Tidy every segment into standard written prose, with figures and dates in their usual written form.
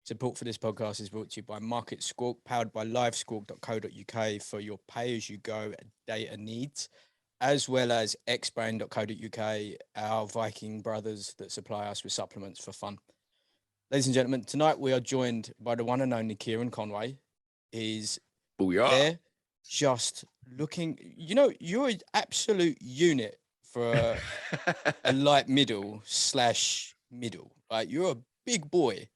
Support for this podcast is brought to you by Market Squawk, powered by livesquawk.co.uk for your pay-as-you-go data needs, as well as xbrain.co.uk, our Viking brothers that supply us with supplements for fun. Ladies and gentlemen, tonight we are joined by the one and only Kieron Conway. He's there just looking, you're an absolute unit for a light middle. Like, you're a big boy.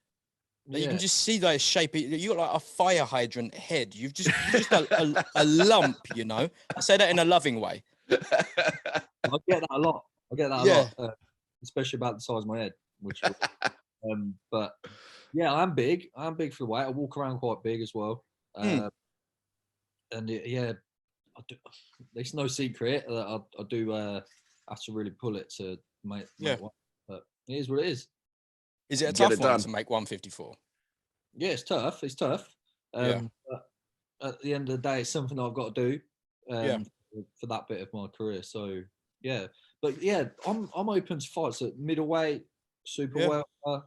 You can just see that shape. You got like a fire hydrant head. You've just a lump, I say that in a loving way. I get that a lot. A lot, especially about the size of my head. But yeah, I'm big. I'm big for the weight. I walk around quite big as well. And there's no secret that I do have to really pull it to make weight. But it is what it is. Is it a tough one to make 154? Yeah, it's tough. It's tough. But at the end of the day, it's something I've got to do for that bit of my career. So yeah, but yeah, I'm open to fights at middleweight, super welter.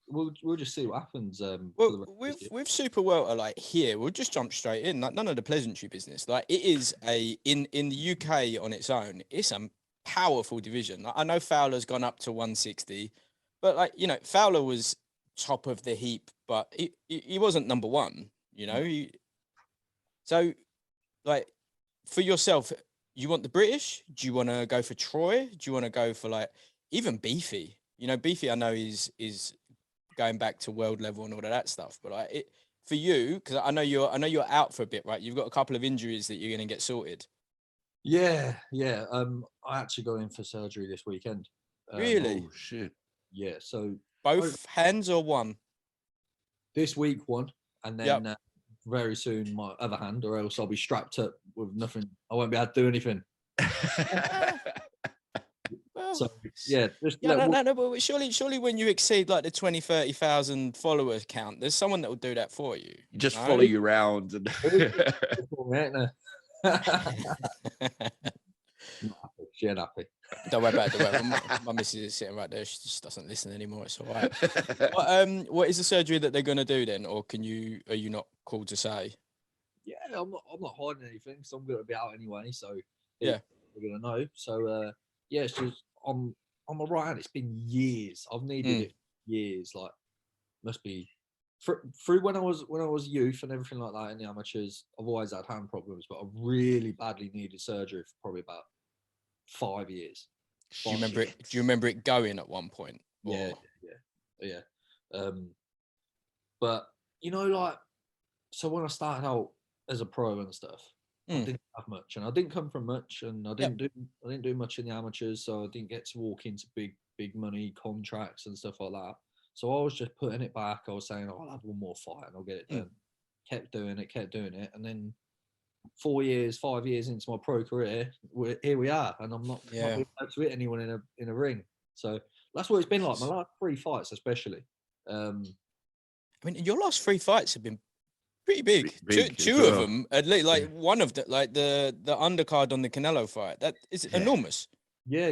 We'll just see what happens. With super welter, like here, we'll just jump straight in. Like, none of the pleasantry business. Like, it is in the UK on its own, it's a powerful division. Like, I know Fowler's gone up to 160. But, like, Fowler was top of the heap, but he wasn't number one, So, like, for yourself, you want the British? Do you want to go for Troy? Do you want to go for, like, even Beefy? Beefy, I know, is going back to world level and all of that stuff. But, like, for you, because I know you're out for a bit, right? You've got a couple of injuries that you're going to get sorted. Yeah. I actually go in for surgery this weekend. Really? Oh, shit. Yeah, so both hands or one? This week one, and then very soon my other hand, or else I'll be strapped up with nothing. I won't be able to do anything. So yeah, no. But surely, when you exceed like the 20, 30,000 followers count, there's someone that will do that for you. Just follow you around and. She ain't happy. Don't worry about it. My missus is sitting right there. She just doesn't listen anymore. It's all right. What is the surgery that they're going to do then? Or are you not called to say? Yeah, I'm not hiding anything. So I'm going to be out anyway. So yeah, we're going to know. So it's just I'm a right hand. It's been years. I've needed it years. Like, must be through when I was youth and everything like that in the amateurs. I've always had hand problems, but I really badly needed surgery for probably about 5 years. Do you remember it going at one point? Yeah. But like, so when I started out as a pro and stuff, I didn't have much, and I didn't come from much, and I didn't do much in the amateurs, so I didn't get to walk into big money contracts and stuff like that. So I was just putting it back. I was saying, I'll have one more fight and I'll get it done. Kept doing it, and then 5 years into my pro career, here we are, and I'm not able to hit anyone in a ring. So that's what it's been like. My last 3 fights, especially. I mean, your last 3 fights have been pretty big. Two of them, at least, like one of the undercard on the Canelo fight. That is enormous. Yeah.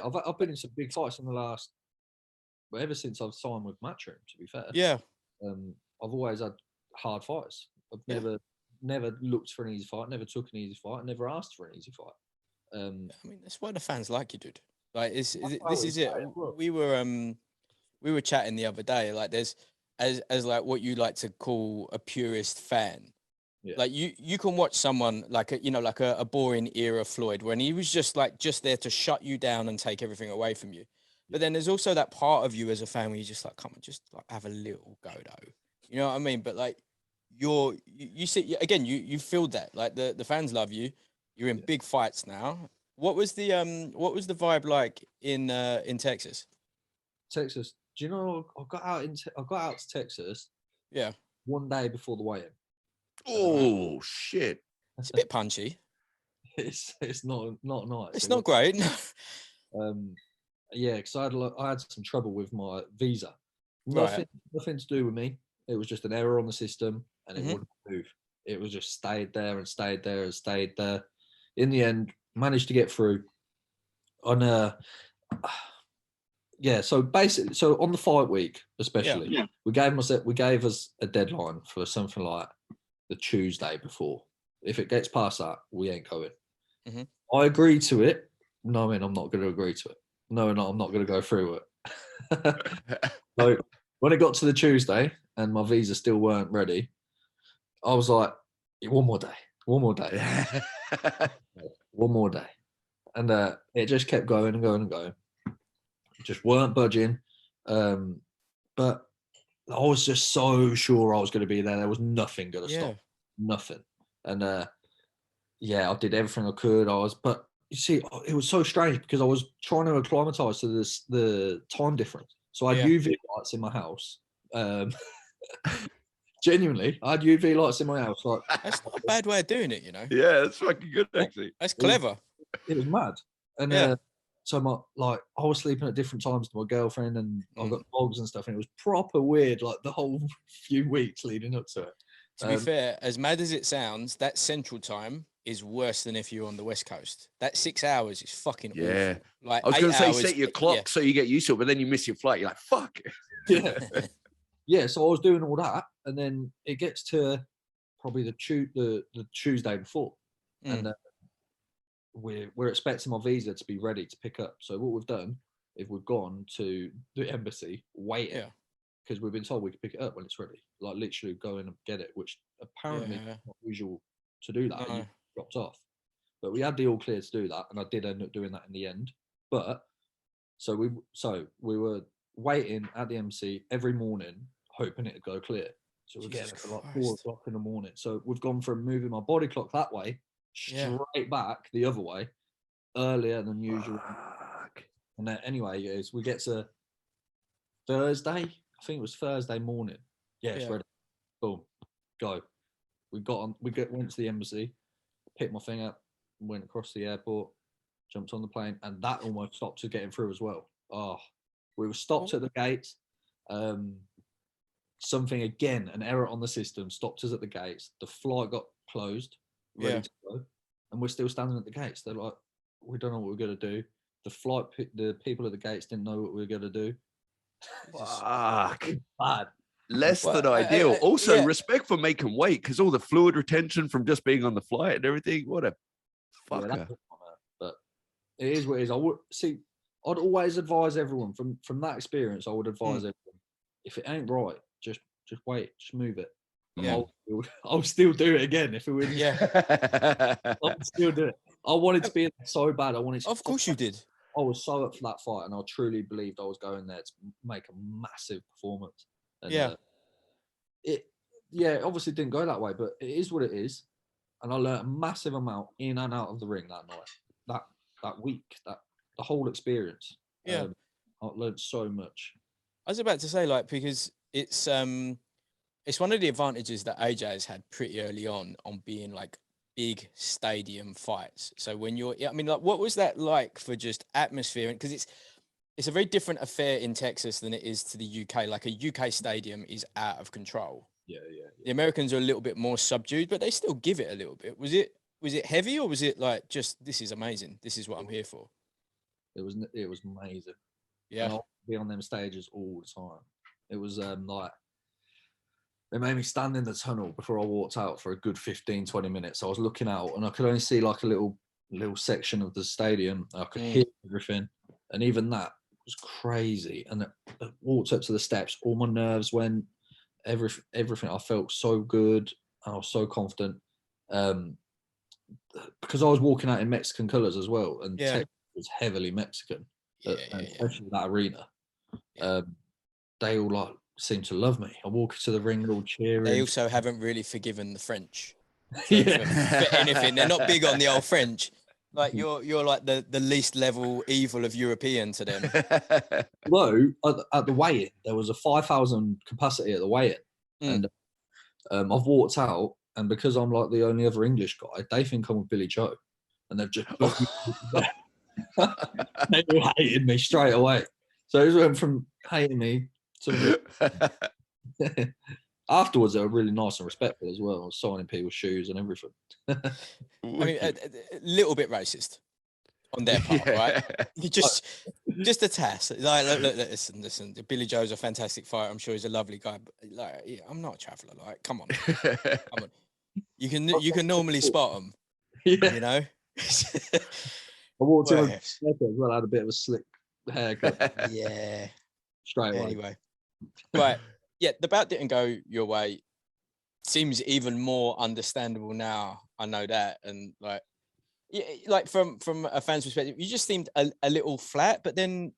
I've been in some big fights in the last, ever since I've signed with Matchroom. To be fair, I've always had hard fights. I've never looked for an easy fight, never took an easy fight, never asked for an easy fight. I mean, that's why the fans like you, dude. Like, this is it. We were chatting the other day. Like, there's as like what you like to call a purist fan. Yeah. Like, you can watch someone like a boring era Floyd, when he was just there to shut you down and take everything away from you. But then there's also that part of you as a fan where you just like, come on, just like have a little go though. You know what I mean? But like, you see again, you feel that like the fans love you. You're in big fights now. What was the vibe like in Texas? Texas. Do you know I got out to Texas? Yeah. 1 day before the weigh-in. Oh shit! It's a bit punchy. It's not nice. It's not great. Yeah, because I had some trouble with my visa. Nothing to do with me. It was just an error on the system, and it wouldn't move. It was just stayed there and stayed there and stayed there. In the end, managed to get through. On yeah. So basically, so on the fight week, especially, we gave us a deadline for something like the Tuesday before. If it gets past that, we ain't going. Mm-hmm. I agreed to it, knowing I'm not going to agree to it, knowing I'm not going to go through it. So when it got to the Tuesday and my visa still weren't ready, I was like, one more day, one more day, one more day. And it just kept going and going and going. Just weren't budging. But I was just so sure I was going to be there. There was nothing going to stop. Nothing. And I did everything I could. But you see, it was so strange because I was trying to acclimatise to the time difference. So I had UV lights in my house. Genuinely, I had UV lights in my house. Like, that's not a bad way of doing it, you know. Yeah, that's fucking good, actually. That's clever. It was mad. And so I was sleeping at different times to my girlfriend, and I got dogs and stuff, and it was proper weird. Like the whole few weeks leading up to it. To be fair, as mad as it sounds, that central time is worse than if you're on the West Coast. That 6 hours is fucking awful. Like, I was going to say, 8 hours, set your clock so you get used to it, but then you miss your flight. You're like, fuck. Yeah. Yeah, so I was doing all that, and then it gets to probably the Tuesday before, and we're expecting my visa to be ready to pick up. So what we've done is we've gone to the embassy waiting because we've been told we can pick it up when it's ready. Like literally go in and get it, which apparently is not usual to do that. You dropped off, but we had the all clear to do that, and I did end up doing that in the end. But so we were waiting at the embassy every morning, hoping it'd go clear. So we're getting it for like 4 o'clock in the morning. So we've gone from moving my body clock that way straight back the other way earlier than usual. And then anyway, we get to Thursday. I think it was Thursday morning. Yeah, it's ready. Boom, go. We went to the embassy, picked my thing up, went across the airport, jumped on the plane, and that almost stopped us getting through as well. Oh, we were stopped at the gates. Something again, an error on the system stopped us at the gates. The flight got closed, ready to go, and we're still standing at the gates. They're like, we don't know what we're going to do. The people at the gates didn't know what we were going to do. Fuck. Bad. Less than ideal. Also, respect for making weight, because all the fluid retention from just being on the flight and everything. What a fucker. But it is what it is. I'd always advise everyone from that experience. I would advise everyone, if it ain't right, just wait, just move it. I'll still do it again if it would. I'll still do it. I wanted to be in there so bad. Of course you did. I was so up for that fight, and I truly believed I was going there to make a massive performance. And, it obviously didn't go that way, but it is what it is. And I learned a massive amount in and out of the ring that night, that week, the whole experience. I learned so much. I was about to say, like, because it's one of the advantages that AJ has had pretty early on being like big stadium fights. So when what was that like for just atmosphere? Because it's a very different affair in Texas than it is to the UK. Like a UK stadium is out of control. Yeah. The Americans are a little bit more subdued, but they still give it a little bit. Was it heavy, or was it like just, this is amazing, this is what I'm here for? It was amazing. Yeah, and I'll be on them stages all the time. It was like they made me stand in the tunnel before I walked out for a good 15-20 minutes. I was looking out and I could only see like a little section of the stadium. I could hear everything, and even that was crazy. And I walked up to the steps, all my nerves went, everything. I felt so good. I was so confident because I was walking out in Mexican colours as well, and Texas was heavily Mexican, especially that arena. They all like seem to love me. I walk into the ring, all cheering. They also haven't really forgiven the French for anything. They're not big on the old French. Like you're like the least level evil of European to them. Although at the weigh-in, there was a 5,000 capacity at the weigh-in, and I've walked out, and because I'm like the only other English guy, they think I'm with Billy Joe, and they've just they were hating me straight away. So it went from hating me to afterwards they were really nice and respectful as well, signing people's shoes and everything. I mean, a little bit racist on their part, right? You just Just a task. Like, look, listen. Billy Joe's a fantastic fighter. I'm sure he's a lovely guy, but like, yeah, I'm not a traveller. Like, come on. You can normally spot him. Yeah. You know. I walked in with Yes. a haircut as well. I had a bit of a slick haircut Yeah. straight away. Anyway, right. Yeah, the bout didn't go your way. Seems even more understandable now. I know that, and like, yeah, like from a fan's perspective, you just seemed a little flat. But then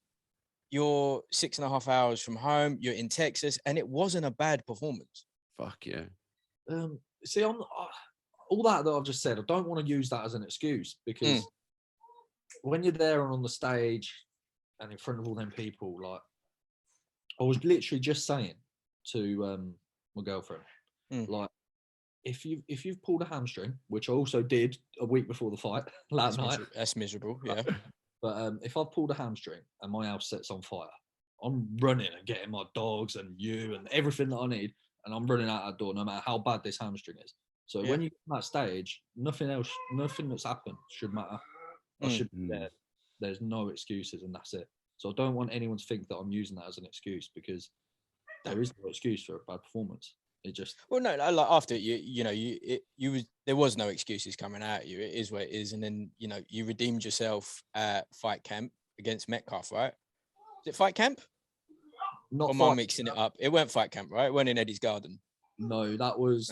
you're 6.5 hours from home. You're in Texas, and it wasn't a bad performance. Fuck yeah. See, all that I've just said, I don't want to use that as an excuse, because when you're there and on the stage and in front of all them people, like, I was literally just saying to my girlfriend, like, if you've pulled a hamstring, which I also did a week before the fight last night. That's miserable, yeah. But if I've pulled a hamstring and my house sets on fire, I'm running and getting my dogs and you and everything that I need, and I'm running out that door no matter how bad this hamstring is. So when you get on that stage, nothing that's happened should matter. I should be there. There's no excuses, and that's it. So I don't want anyone to think that I'm using that as an excuse, because there is no excuse for a bad performance. It just like after there was no excuses coming out at you. It is what it is, and then you redeemed yourself at fight camp against Metcalf, right? Is it fight camp? Not. Or am I mixing it up? It weren't fight camp, right? It weren't in Eddie's Garden. No, that was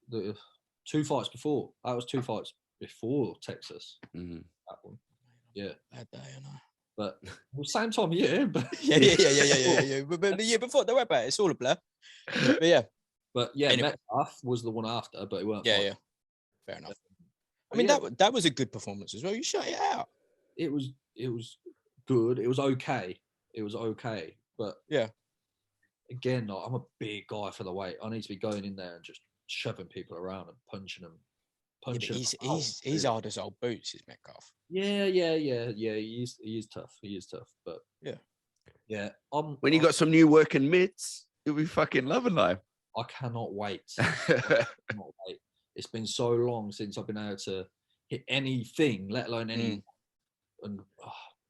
the 2 fights before. That was 2 fights before Texas. Mm-hmm. That one, yeah. Bad day, I know. But same time of year. But yeah. But the year before, don't worry about it. It's all a blur. But yeah. But yeah, anyway. Metcalf was the one after, but it weren't. Yeah. Fair enough. I mean, that was a good performance as well. You shut it out. It was good. It was okay. But yeah. Again, like, I'm a big guy for the weight. I need to be going in there and just shoving people around and punching them. He's hard as old boots, is Metcalf. Yeah. He is tough. But yeah. When you got some new working mitts, you'll be fucking loving life. I cannot wait. It's been so long since I've been able to hit anything, let alone any. And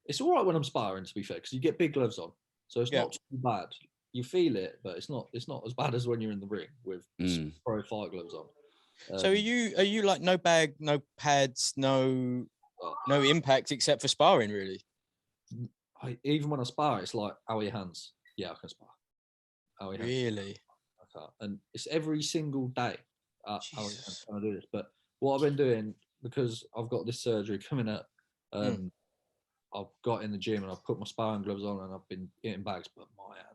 it's all right when I'm sparring, to be fair, because you get big gloves on, so it's not too bad. You feel it, but it's not as bad as when you're in the ring with pro fight gloves on. So are you like no bag, no pads, no impact except for sparring, really? Even when I spar, it's like, how are your hands? Yeah, I can spar. How are your hands? Really? Okay. And it's every single day. How are your hands? Can I do this? But what I've been doing, because I've got this surgery coming up, I've got in the gym and I've put my sparring gloves on and I've been hitting bags, but my hand,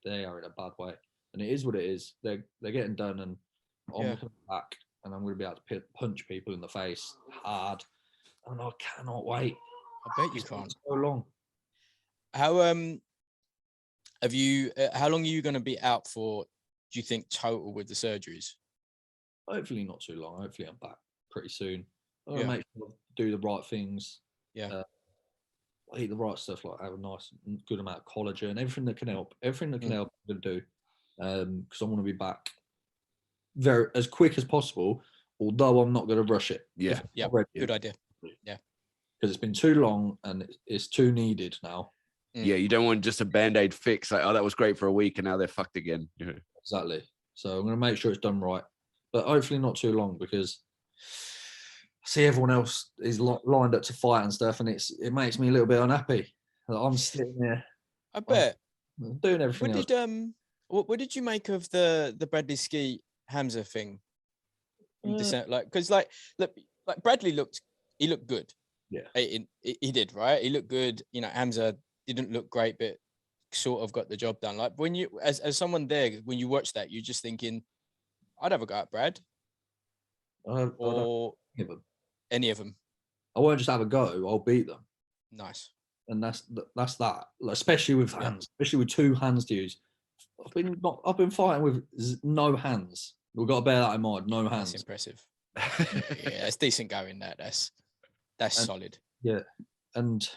they are in a bad way. And it is what it is. They're getting done, and I'm coming back, and I'm going to be able to punch people in the face hard, and I cannot wait. I bet you can't. So long. How how long are you going to be out for, do you think, total with the surgeries? Hopefully not too long. Hopefully I'm back pretty soon. I'll make sure I do the right things. I eat the right stuff, like have a nice, good amount of collagen, everything that can help. Everything that can help, I'm going to do. Because I want to be back as quick as possible, although I'm not going to rush it. Yeah, good idea. Yeah. Because it's been too long and it's too needed now. Yeah, you don't want just a Band-Aid fix, like, oh, that was great for a week and now they're fucked again. Exactly. So I'm going to make sure it's done right. But hopefully not too long, because I see everyone else is lined up to fight and stuff, and it makes me a little bit unhappy. I'm sitting there. I bet. I'm doing everything else. What did you make of the Bradley Skeet Hamza thing? Because Bradley looked good. Yeah, he did, right? He looked good. Hamza didn't look great, but sort of got the job done. Like, when you, as someone there, when you watch that, you're just thinking, I'd have a go at Brad. Or any of them. I won't just have a go. I'll beat them. Nice. And that's that. Like, especially with hands, especially with 2 hands to use. I've been fighting with no hands. We've got to bear that in mind. No hands. That's impressive. Yeah, it's decent going. That's solid. Yeah, and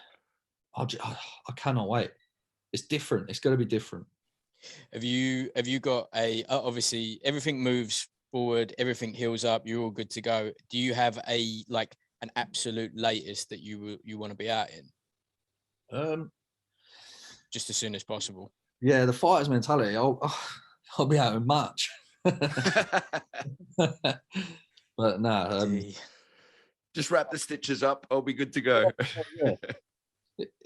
I cannot wait. It's different. It's going to be different. Have you got obviously everything moves forward, everything heals up, you're all good to go. Do you have an absolute latest that you want to be out in? Just as soon as possible. Yeah, the fighter's mentality. I'll be out in March. But nah. Just wrap the stitches up. I'll be good to go.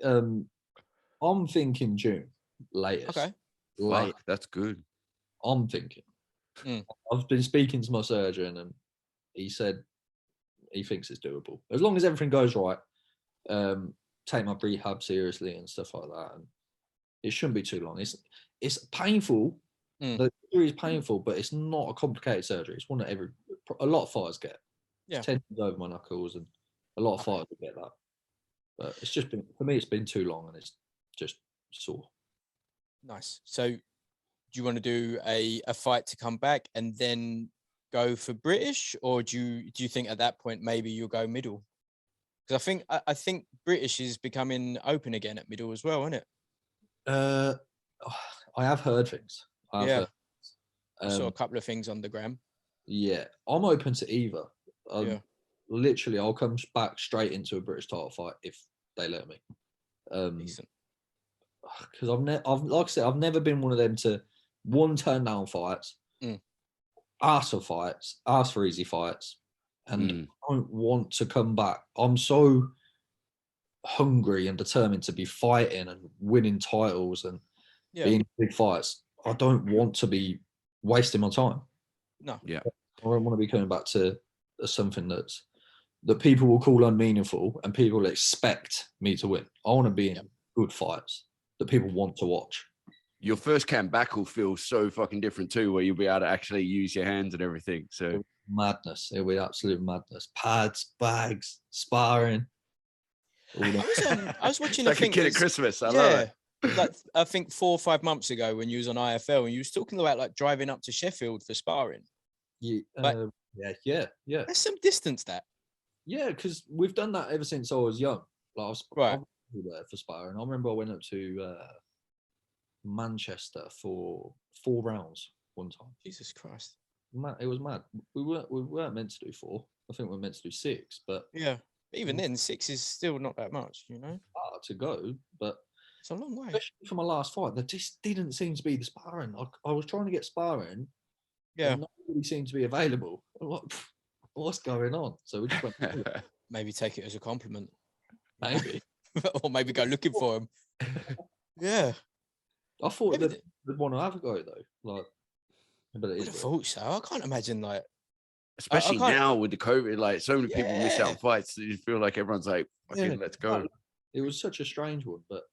I'm thinking June latest. Okay. Fuck, that's good. I'm thinking. I've been speaking to my surgeon, and he said he thinks it's doable as long as everything goes right. Take my rehab seriously and stuff like that, and it shouldn't be too long. It's painful. The surgery is painful, but it's not a complicated surgery. It's one that a lot of fighters get. Yeah. 10 over my knuckles, and a lot of fighters will get that. But it's just been, for me, it's been too long, and it's just sore. Nice. So, do you want to do a fight to come back and then go for British, or do you think at that point maybe you'll go middle? Because I think British is becoming open again at middle as well, isn't it? I have heard things. I saw a couple of things on the gram. Yeah, I'm open to either. Literally, I'll come back straight into a British title fight if they let me. Decent. Because like I said, I've never been one of them to turn down fights, ask for easy fights, and I don't want to come back. I'm so hungry and determined to be fighting and winning titles and being in big fights. I don't want to be wasting my time. No. Yeah. I don't want to be coming back to something that people will call unmeaningful and people expect me to win. I want to be in good fights that people want to watch. Your first camp back will feel so fucking different too, where you'll be able to actually use your hands and everything. So madness. It'll be absolute madness. Pads, bags, sparring. I was watching like a kid at Christmas. I love it. Like I think 4 or 5 months ago when you was on IFL and you was talking about like driving up to Sheffield for sparring. Yeah. That's some distance, that. Yeah, because we've done that ever since I was young. Like I've there for sparring. I remember I went up to Manchester for 4 rounds one time. Jesus Christ. It was mad. We weren't meant to do 4. I think we were meant to do 6, but even then 6 is still not that much, you know. Hard to go, but it's a long way. Especially for my last fight, there just didn't seem to be the sparring. I was trying to get sparring, and nobody seemed to be available. What's going on? So we just went. Maybe take it as a compliment. Maybe, or maybe go looking for him. Yeah, I thought they'd want to have a go though. Like, but it is. I thought so. I can't imagine like. Especially now with the COVID, like so many people miss out on fights. So you feel like everyone's like, "Okay, let's go." It was such a strange one, but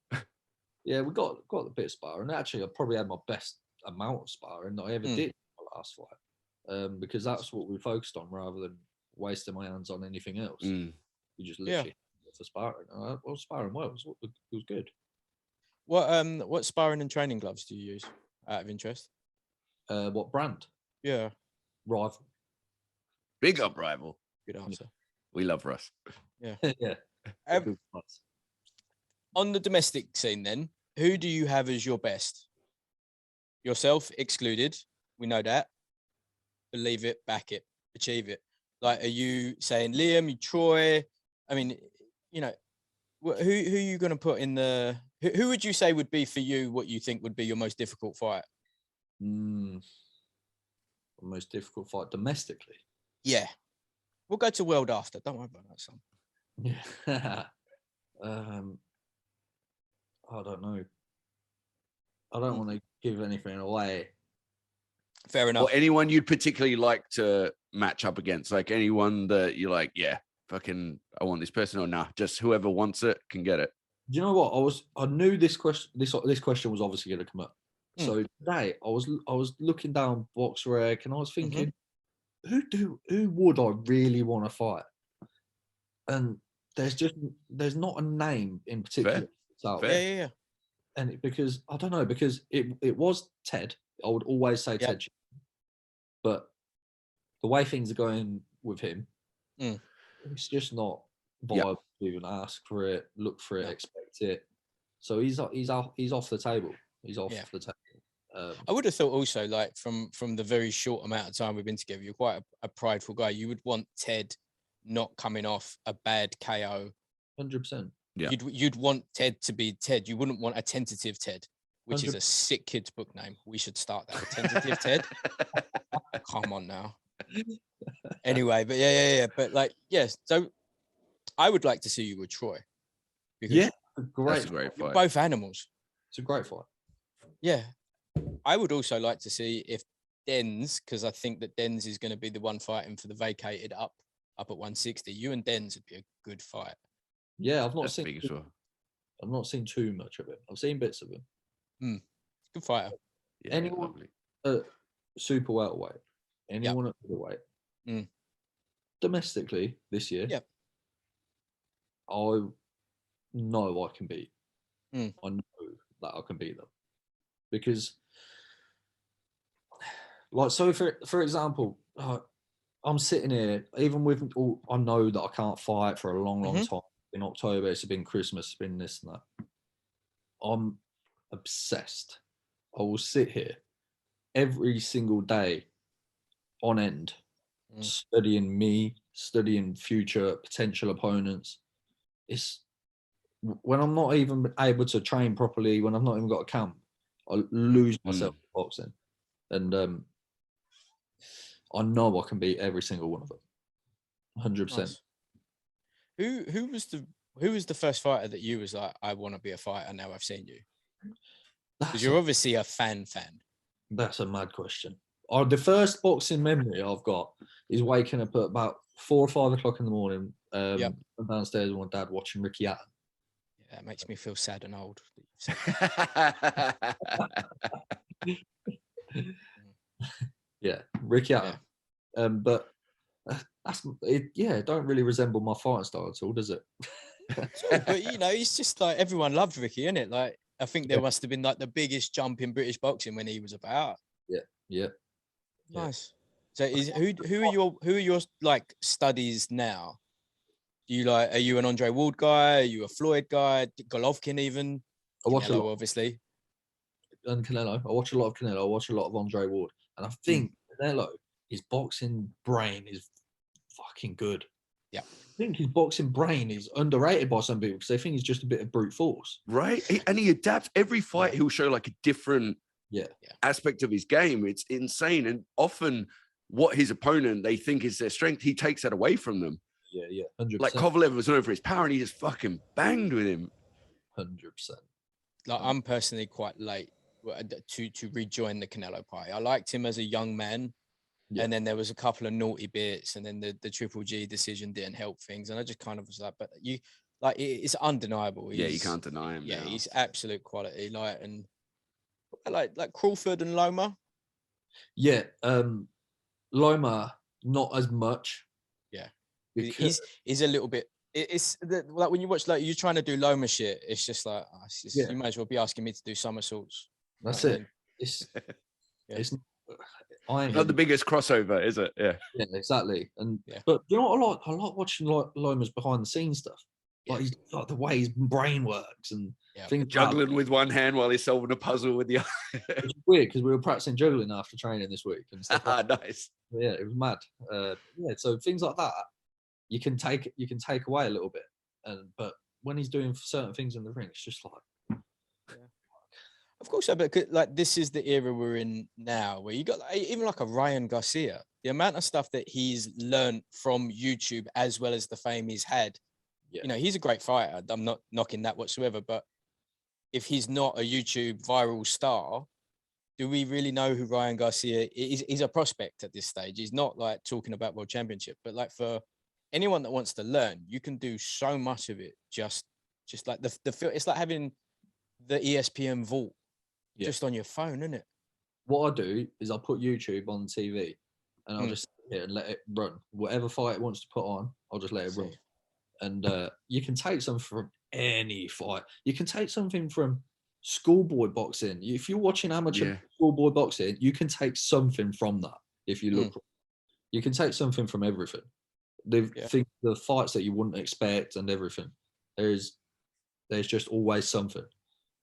yeah, we got a bit of sparring. Actually, I probably had my best amount of sparring that I ever did in my last fight, because that's what we focused on rather than wasting my hands on anything else. We just literally for sparring. I was sparring well. It was good. What sparring and training gloves do you use out of interest? What brand? Yeah, Rival. Big up Rival. Good answer. We love Russ. Yeah. Yeah. On the domestic scene then, who do you have as your best? Yourself excluded. We know that. Believe it, back it, achieve it. Like, are you saying Liam, Troy? I mean, you know, who are you going to put in the... Who would you say would be for you what you think would be your most difficult fight? The most difficult fight domestically? Yeah. We'll go to world after. Don't worry about that, son. Yeah. I don't know. I don't want to give anything away. Fair enough. Or anyone you'd particularly like to match up against, like anyone that you're like, yeah, fucking, I want this person, or nah, just whoever wants it can get it. Do you know what? I knew this question. This question was obviously going to come up. So today I was looking down BoxRec and I was thinking, who would I really want to fight? And there's not a name in particular. Yeah. And because I don't know, because it was Ted. I would always say Ted, but the way things are going with him, it's just not viable to even ask for it, look for it, expect it. So he's off the table. He's off the table. I would have thought also, like from the very short amount of time we've been together, you're quite a prideful guy. You would want Ted not coming off a bad KO. 100%. Yeah. You'd want Ted to be Ted. You wouldn't want a tentative Ted, which is 100%. a sick kid's book name. We should start that. A tentative Ted. Come on now. Anyway, but yeah. But like, yes. So I would like to see you with Troy. Because Yeah, That's a great you're fight. both animals. It's a great fight. Yeah. I would also like to see if Denz, because I think that Denz is going to be the one fighting for the vacated up at 160. You and Denz would be a good fight. Yeah, I've not That's seen. big as well. I've not seen too much of it. I've seen bits of him. Good fighter. Yeah, Anyone super welterweight, anyone at middleweight, domestically this year, I know I can beat. I know that I can beat them because, like, so for example, I'm sitting here, even with all, I know that I can't fight for a long time. In October, it's been Christmas, it's been this and that. I'm obsessed. I will sit here every single day on end, studying me, studying future potential opponents. It's when I'm not even able to train properly, when I've not even got a camp, I lose myself in boxing. And I know I can beat every single one of them. 100%. Nice. Who was the first fighter that you was like, I want to be a fighter now I've seen you? Because you're obviously a fan. That's a mad question. The first boxing memory I've got is waking up at about 4 or 5 o'clock in the morning, downstairs with my dad watching Ricky Hatton. Yeah, it makes me feel sad and old. Yeah, Ricky Hatton. Yeah. But that's it. Yeah, it don't really resemble my fighting style at all, does it? But you know, he's just like, everyone loved Ricky, innit? it? Like, I think there must have been like the biggest jump in British boxing when he was about. Yeah. Nice. So who are your like studies now? Are you an Andre Ward guy? Are you a Floyd guy? Golovkin even? I watch Canelo, a lot, obviously. And Canelo. I watch a lot of Canelo. I watch a lot of Andre Ward. And I think Canelo, his boxing brain is fucking good. Yeah. I think his boxing brain is underrated by some people because they think he's just a bit of brute force. Right. And he adapts every fight. He'll show like a different aspect of his game. It's insane. And often what his opponent, they think is their strength, he takes that away from them. Yeah, 100%. Like Kovalev was known for his power and he just fucking banged with him. 100%. Like, I'm personally quite late to rejoin the Canelo party. I liked him as a young man. Yeah. And then there was a couple of naughty bits, and then the Triple G decision didn't help things. And I just kind of was like, but it's undeniable. You can't deny him. Yeah, now. He's absolute quality. Like Crawford and Loma. Yeah, Loma not as much. Yeah, he's a little bit. It's like when you watch, like, you're trying to do Loma shit. It's just like, you might as well be asking me to do somersaults. That's it. It's not the biggest crossover, is it? Yeah, exactly. And but you know what I like watching Loma's behind the scenes stuff. Like, he's like the way his brain works and things. Juggling with one hand while he's solving a puzzle with the other. It's weird because we were practicing juggling after training this week and stuff. Nice. But yeah, it was mad. So things like that you can take away a little bit, but when he's doing certain things in the ring, it's just like. Of course, but like, this is the era we're in now, where you got even like a Ryan Garcia. The amount of stuff that he's learned from YouTube, as well as the fame he's had. Yeah. You know, he's a great fighter. I'm not knocking that whatsoever. But if he's not a YouTube viral star, do we really know who Ryan Garcia is? He's a prospect at this stage. He's not like talking about World Championship. But like, for anyone that wants to learn, you can do so much of it. Just like the it's like having the ESPN vault. Just on your phone, isn't it? What I do is I put YouTube on TV and I'll just sit here and let it run. Whatever fight it wants to put on, I'll just let it run. And you can take something from any fight. You can take something from schoolboy boxing. If you're watching amateur schoolboy boxing, you can take something from that. If you look, you can take something from everything. The fights that you wouldn't expect and everything. There's just always something,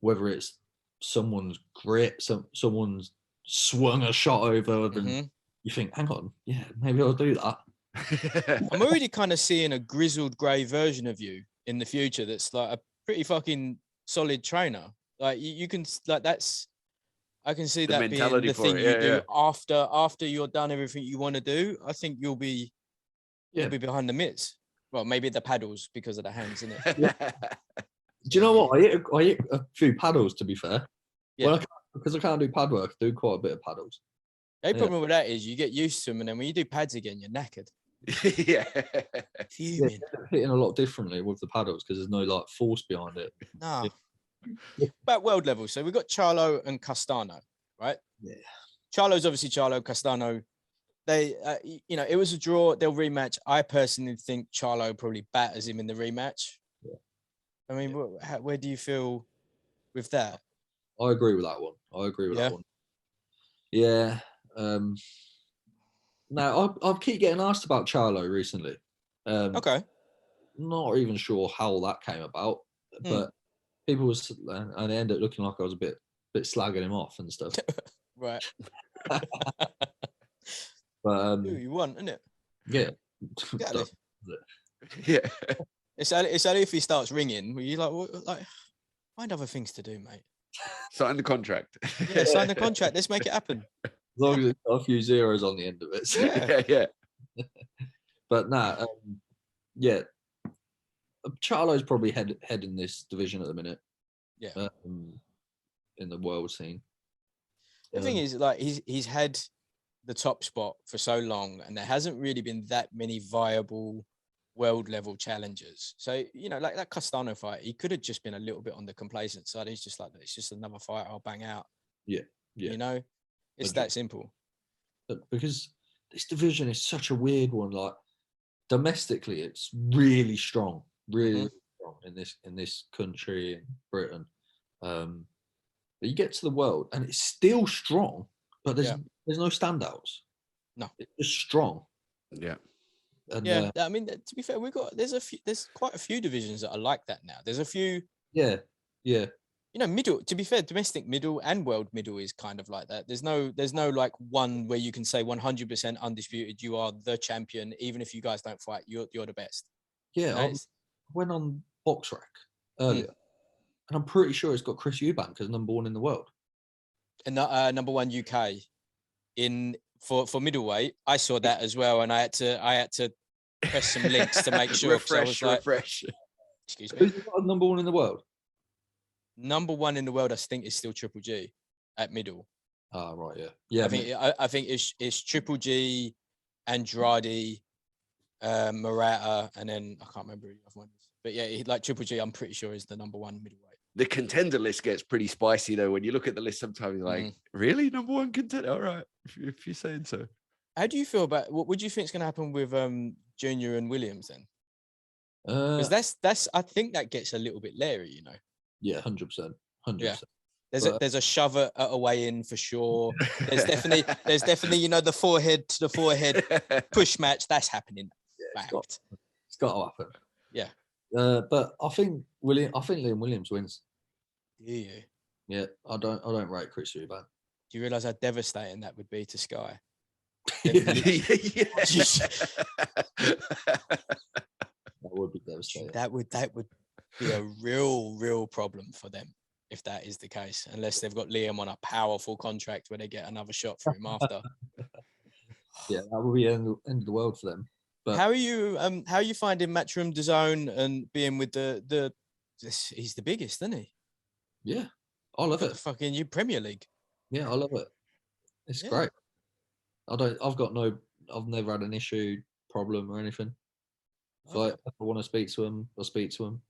whether it's someone's grit, someone's swung a shot over, and you think, hang on, maybe I'll do that. I'm already kind of seeing a grizzled grey version of you in the future that's like a pretty fucking solid trainer. Like you can like I can see that being the thing you do after you're done everything you want to do. I think you'll be behind the mitts. Well, maybe the paddles because of the hands, isn't it? Do you know what? I hit a few paddles, to be fair. Yeah. Well, because I can't do pad work, I do quite a bit of paddles. The problem with that is you get used to them, and then when you do pads again, you're knackered. Fuming. Hitting a lot differently with the paddles because there's no like force behind it. No. About world level, so we've got Charlo and Castano, right? Yeah. Charlo's obviously Charlo. Castano, they, it was a draw. They'll rematch. I personally think Charlo probably batters him in the rematch. Yeah. I mean, where do you feel with that? I agree with that one. That one. Yeah. Now I keep getting asked about Charlo recently. Okay. Not even sure how that came about, but people was, and it ended up looking like I was a bit slagging him off and stuff. Right. But you want, isn't it? Yeah. Exactly. Yeah. It's only if he starts ringing, where you like find other things to do, mate. Sign the contract. Yeah, sign the contract. Let's make it happen. As long as it's got a few zeros on the end of it. So. Yeah. But Charlo's probably head in this division at the minute. Yeah. In the world scene. The thing is, like, he's had the top spot for so long, and there hasn't really been that many viable world level challengers. So, like that Castano fight, he could have just been a little bit on the complacent side. He's just like, it's just another fight I'll bang out. Yeah. It's that simple. But because this division is such a weird one, like domestically, it's really strong, really strong in this country, in Britain. But you get to the world, and it's still strong, but there's no standouts. No, it's just strong. Yeah. And, I mean, to be fair, there's quite a few divisions that are like that now. There's a few. Yeah. Middle. To be fair, domestic middle and world middle is kind of like that. There's no like one where you can say 100% undisputed. You are the champion, even if you guys don't fight. You're the best. Yeah, I went on Box Rack earlier, and I'm pretty sure it's got Chris Eubank as number one in the world. And number one UK for middleweight. I saw that as well, and I had to press some links to make sure. refresh. Excuse me. Who's number one in the world? Number one in the world, I think, is still Triple G at middle. Oh, right, yeah. I think it's Triple G, Andrade, Murata, and then I can't remember who the other one is. But yeah, like Triple G, I'm pretty sure is the number one middleweight. The contender list gets pretty spicy though. When you look at the list, sometimes you're like, really, number one contender? All right, if you're saying so. How do you feel about what would you think is going to happen with Junior and Williams then? Because that's I think that gets a little bit leery, Yeah, 100%. Yeah. There's a shove at a weigh in for sure. There's definitely the forehead to the forehead push match that's happening. Yeah, it's got to happen. Yeah. But I think Liam Williams wins. Do you? Yeah, I don't rate Chris Eubank. Do you realise how devastating that would be to Sky? That would be devastating. That would be a real problem for them if that is the case, unless they've got Liam on a powerful contract where they get another shot for him after. Yeah, that would be end of the world for them. But how are you finding Matchroom DAZN and being with he's the biggest, isn't he? Yeah, I love it. The fucking new Premier League. Yeah, I love it. It's great. I've never had an issue, problem or anything. So if I want to speak to him, I'll speak to him.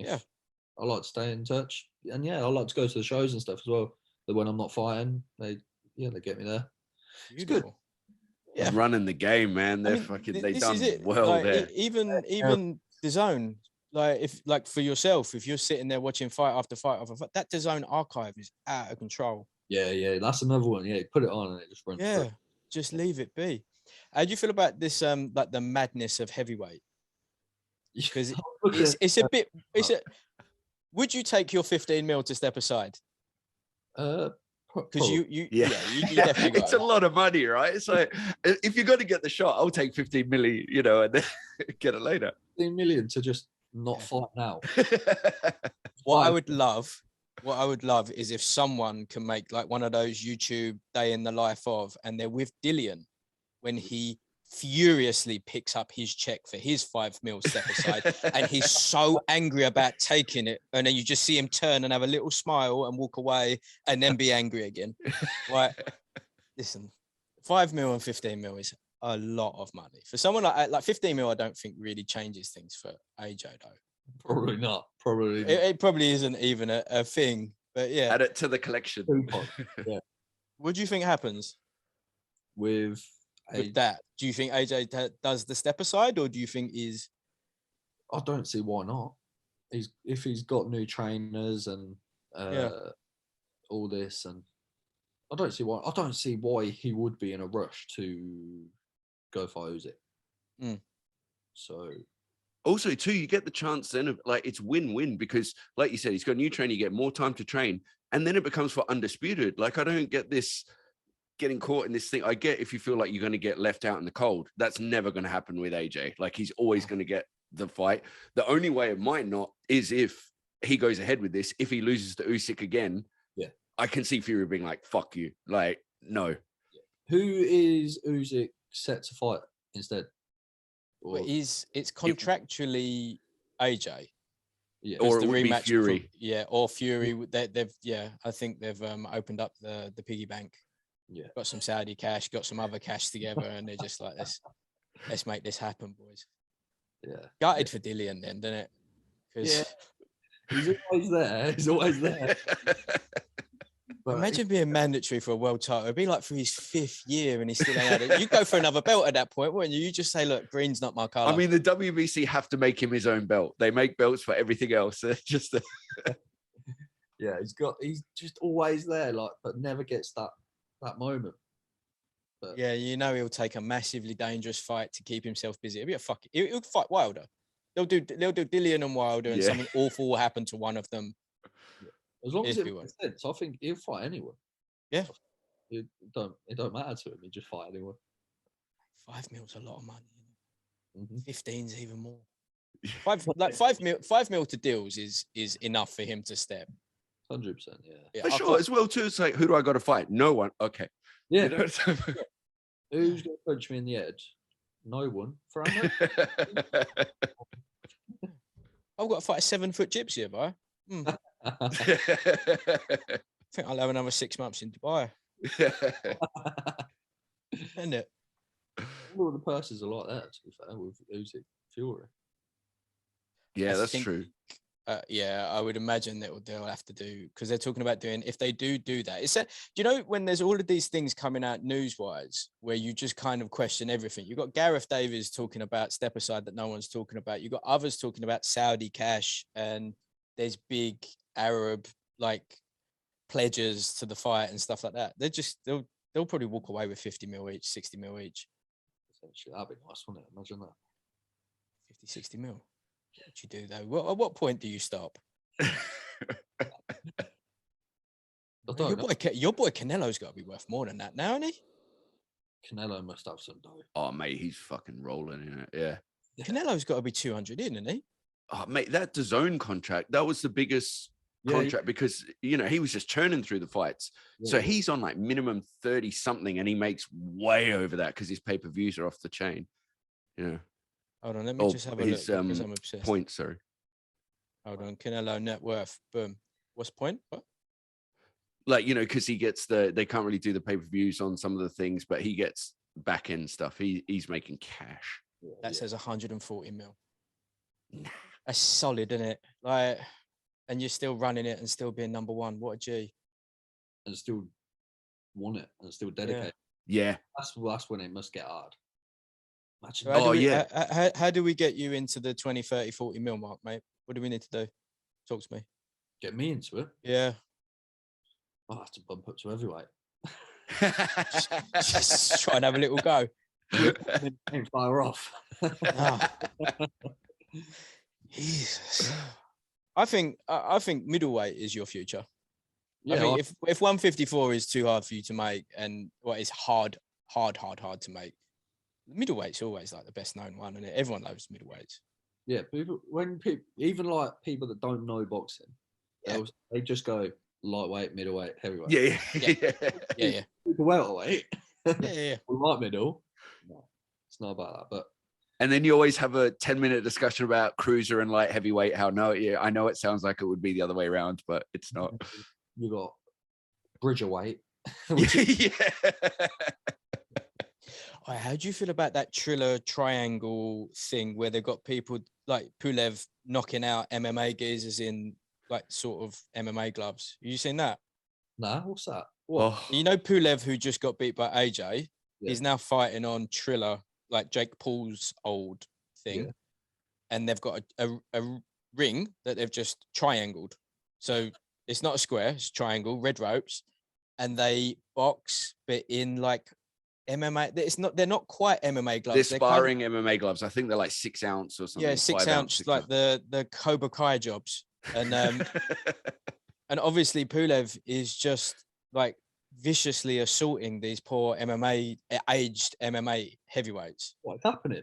I like to stay in touch, and I like to go to the shows and stuff as well. But when I'm not fighting, they get me there. Beautiful. It's good. Yeah, running the game, man. They've done well like, there. Even DAZN, like for yourself, if you're sitting there watching fight after fight after fight, that DAZN archive is out of control. Yeah, that's another one. Yeah, put it on and it just runs. Yeah, just leave it be. How do you feel about this? Like the madness of heavyweight, because it's a bit. Would you take your 15 mil to step aside? Because you definitely got it's a lot of money, right? It's like if you're going to get the shot, I'll take 15 million, and then get it later. 15 million to just not fight now. What I would love is if someone can make like one of those YouTube day in the life of, and they're with Dillian when he furiously picks up his check for his 5 mil step aside, and he's so angry about taking it, and then you just see him turn and have a little smile and walk away, and then be angry again. Right? Listen, 5 mil and 15 mil is a lot of money for someone like 15 mil. I don't think really changes things for AJ though. Probably not. Probably not. It probably isn't even a thing, but yeah. Add it to the collection. Yeah. What do you think happens with that? Do you think AJ does the step aside, or do you think I don't see why not. If he's got new trainers and all this, and I don't see why he would be in a rush to go for Usyk. So. Also, too, you get the chance then of like it's win-win because, like you said, he's got a new trainer, you get more time to train, and then it becomes for undisputed. Like, I don't get this getting caught in this thing. I get if you feel like you're going to get left out in the cold, that's never going to happen with AJ. Like, he's always going to get the fight. The only way it might not is if he goes ahead with this. If he loses to Usyk again, I can see Fury being like, "Fuck you!" Like, no. Who is Usyk set to fight instead? Well, it's contractually AJ. Yeah, or it would be Fury. Or Fury. I think they've opened up the piggy bank. Yeah, got some Saudi cash, got some other cash together, and they're just like, let's make this happen, boys. Yeah, gutted for Dillian then, didn't it? Yeah, he's always there. He's always there. But imagine being mandatory for a world title. It'd be like for his 5th year and he's still out. You'd go for another belt at that point, wouldn't you? You just say, look, green's not my color. I mean, the WBC have to make him his own belt. They make belts for everything else. Just yeah, he's just always there, like, but never gets that moment. But yeah, you know, he'll take a massively dangerous fight to keep himself busy. It'll be he'll fight Wilder. They'll do Dillian and Wilder, and something awful will happen to one of them. As long as it makes sense, I think he'll fight anyone. Yeah. It don't matter to him. He just fight anyone. 5 mil's a lot of money. Mm-hmm. 15's even more. 5 mil to deals is enough for him to step. 100%, yeah. For sure, as well too. It's like, who do I got to fight? No one. Okay. Yeah. Who's gonna punch me in the head? No one. I've got to fight a 7-foot gypsy, have I? I think I'll have another 6 months in Dubai. Isn't it? All the purses are like that, to be fair, with Usyk Fury. Yeah, that's true. I would imagine that they'll have to do, because they're talking about doing, if they do that. It's that, do you know, when there's all of these things coming out news-wise, where you just kind of question everything. You've got Gareth Davies talking about step aside that no one's talking about. You've got others talking about Saudi cash, and there's big Arab like pledges to the fight and stuff like that. They'll probably walk away with 50 mil each, 60 mil each. Essentially, that'd be nice, wouldn't it? Imagine that. 50, 60 mil. What you do though? At what point do you stop? Your boy Canelo's got to be worth more than that now, isn't he? Canelo must have some dough. Oh mate, he's fucking rolling in it. Yeah. Canelo's got to be 200 in, isn't he? Oh mate, that DAZN contract, that was the biggest contract because he was just churning through the fights. So he's on like minimum 30 something, and he makes way over that because his pay-per-views are off the chain. Hold on, let me just have a look because I'm obsessed. Point, sorry. Hold on, Canelo net worth. Boom. What's point? What? Like, because he gets they can't really do the pay-per-views on some of the things, but he gets back-end stuff. He's making cash. That says 140 mil. Nah. That's solid, isn't it? Like, and you're still running it and still being number one. What a G. And still want it and still dedicated. Yeah. That's when it must get hard. How do we get you into the 20, 30, 40 mil mark, mate? What do we need to do? Talk to me. Get me into it? Yeah. I'll have to bump up to heavyweight. just try and have a little go. Ain't fire off. Jesus. I think middleweight is your future. Yeah, I think if 154 is too hard for you to make, and what is hard to make, middleweight's always like the best known one, and everyone loves middleweights. Yeah, people even like people that don't know boxing, they just go lightweight, middleweight, heavyweight. Yeah. Welterweight. Yeah. Light middle. No, it's not about that. But and then you always have a 10-minute discussion about cruiser and light heavyweight. I know it sounds like it would be the other way around, but it's not. You got Bridgerweight. Right, how do you feel about that Triller triangle thing where they've got people like Pulev knocking out MMA geezers in like sort of MMA gloves? Have you seen that? Nah, what's that? What? You know Pulev, who just got beat by AJ, is now fighting on Triller, like Jake Paul's old thing. Yeah. And they've got a ring that they've just triangled. So it's not a square, it's a triangle, red ropes. And they box, but in like MMA. They're not quite MMA gloves. They're sparring MMA gloves. I think they're like 6 ounce or something. Yeah, 6 ounce, like the Cobra Kai jobs. And and obviously Pulev is just like viciously assaulting these poor aged MMA heavyweights. What's happening?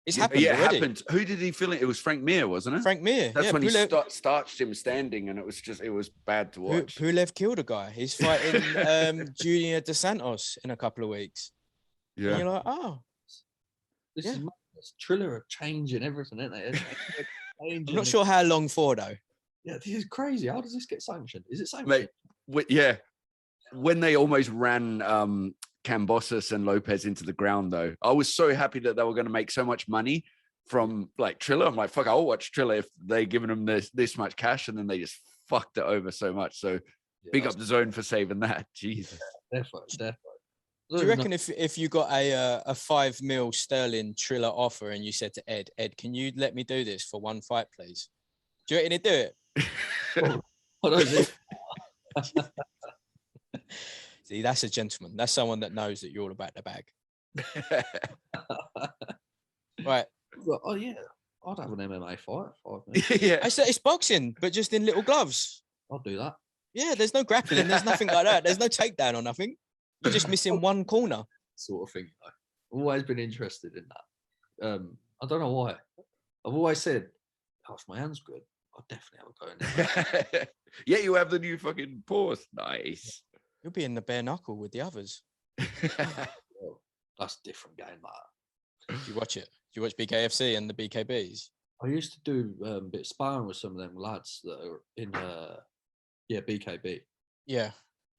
It's happened already. It happened. Who did he feel it? It was Frank Mir, wasn't it? Frank Mir. That's when Pulev, he starched him standing, and it was bad to watch. Pulev killed a guy. He's fighting Junior Dos Santos in a couple of weeks. Yeah. And you're like, oh. This is madness. Triller are changing everything, aren't they? I'm not sure how long for, though. Yeah, this is crazy. How does this get sanctioned? Is it sanctioned? Mate, yeah. When they almost ran Cambosos and Lopez into the ground, though, I was so happy that they were going to make so much money from like Triller. I'm like, fuck, I'll watch Triller if they're giving them this much cash, and then they just fucked it over so much. So big up the Zone for saving that. Jesus. Definitely. Do you reckon if you got a $5 million sterling Triller offer and you said to Ed, can you let me do this for one fight, please? Do you reckon he'd do it? See, that's a gentleman. That's someone that knows that you're all about the bag. Right. Well, oh yeah, I'd have an MMA fight. Yeah, I said it's boxing, but just in little gloves. I'll do that. Yeah, there's no grappling. There's nothing like that. There's no takedown or nothing. You're just missing one corner. Sort of thing. I've always been interested in that. I don't know why. I've always said, "Gosh, my hand's good. I'll definitely have a go in there." Yeah, you have the new fucking pause. Nice. You'll be in the bare knuckle with the others. Well, that's a different game, that. Do you watch it? Do you watch BKFC and the BKBs? I used to do a bit of sparring with some of them lads that are in BKB. Yeah.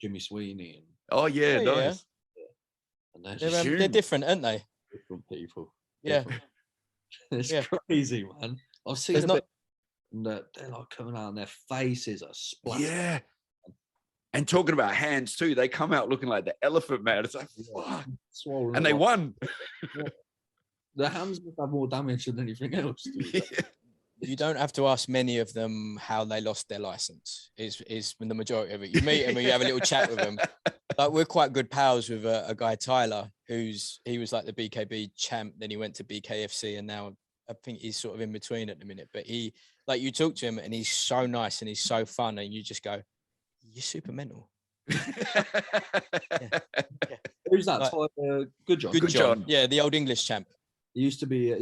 Jimmy Sweeney and nice. Yeah. And They're different, aren't they? Different people. Yeah. It's crazy, man. I've seen bit, and they're like coming out and their faces are splashed. Yeah. And talking about hands too, they come out looking like the Elephant Man. It's like, fuck. Swollen, and they won. The hands must have more damage than anything else. You don't have to ask many of them how they lost their license. Is the majority of it. You meet them and you have a little chat with them. Like, we're quite good pals with a guy, Tyler, he was like the BKB champ. Then he went to BKFC, and now I think he's sort of in between at the minute. But you talk to him and he's so nice and he's so fun, and you just go, you're super mental. Yeah. Who's that? Tyler Good John. Yeah, the old English champ. He used to be,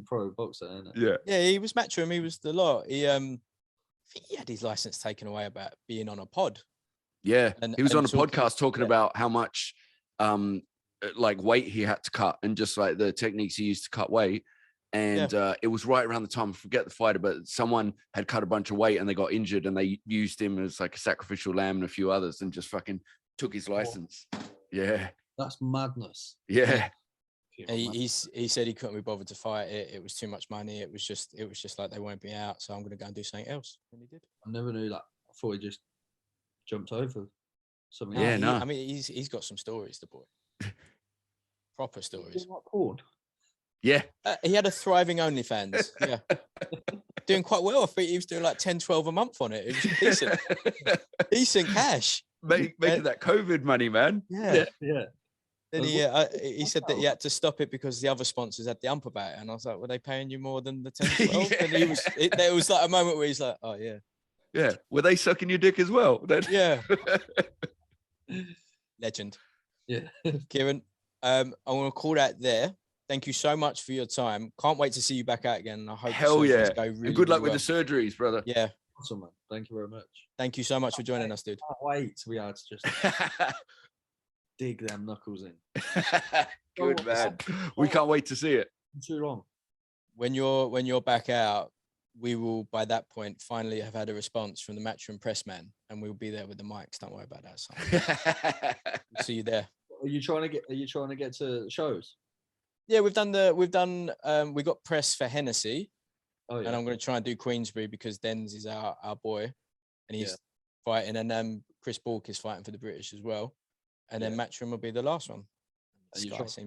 pro boxer, isn't it? Yeah, he was Matchroom. He was the lot. He had his license taken away about being on a pod. Yeah, he was on a podcast talking about how much, like weight he had to cut, and just like the techniques he used to cut weight. And it was right around the time, I forget the fighter, but someone had cut a bunch of weight and they got injured, and they used him as like a sacrificial lamb and a few others, and just fucking took his license. Yeah, that's madness. Yeah. He said he couldn't be bothered to fight it. It was too much money. It was just like they won't be out. So I'm going to go and do something else. And he did. I never knew that. I thought he just jumped over something. Yeah, no. I mean, he's got some stories, the boy. Proper stories. Like porn. Yeah. He had a thriving OnlyFans. Yeah. Doing quite well. I think he was doing like 10, 12 a month on it. It was decent. Decent cash. Making that COVID money, man. Yeah. Then he said that he had to stop it because the other sponsors had the ump about it. And I was like, were they paying you more than the 10, 12? And there was like a moment where he's like, oh, yeah. Yeah. Were they sucking your dick as well? Yeah. Legend. Yeah. Kieron, I want to call that there. Thank you so much for your time. Can't wait to see you back out again. And I hope Hell the surgeries yeah. go really, And good luck really with the surgeries, brother. Yeah. Awesome, man. Thank you very much. Thank you so much for joining us, dude. Can't wait to be able to just dig them knuckles in. Good man. We can't wait to see it. Too long. When you're back out, we will by that point finally have had a response from the Matchroom press man, and we'll be there with the mics. Don't worry about that. So we'll see you there. Are you trying to get to shows? Yeah, we got press for Hennessy. Oh yeah. And I'm going to try and do Queensbury because Denz is our boy, and he's fighting, and Chris Bork is fighting for the British as well, and then Matchroom will be the last one.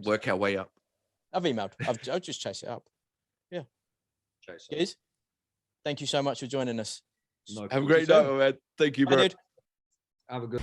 Work our way up. I've emailed. I'll just chase it up. Yeah. Cheers. Thank you so much for joining us. Have a great night, man. Thank you, bro. Have a good.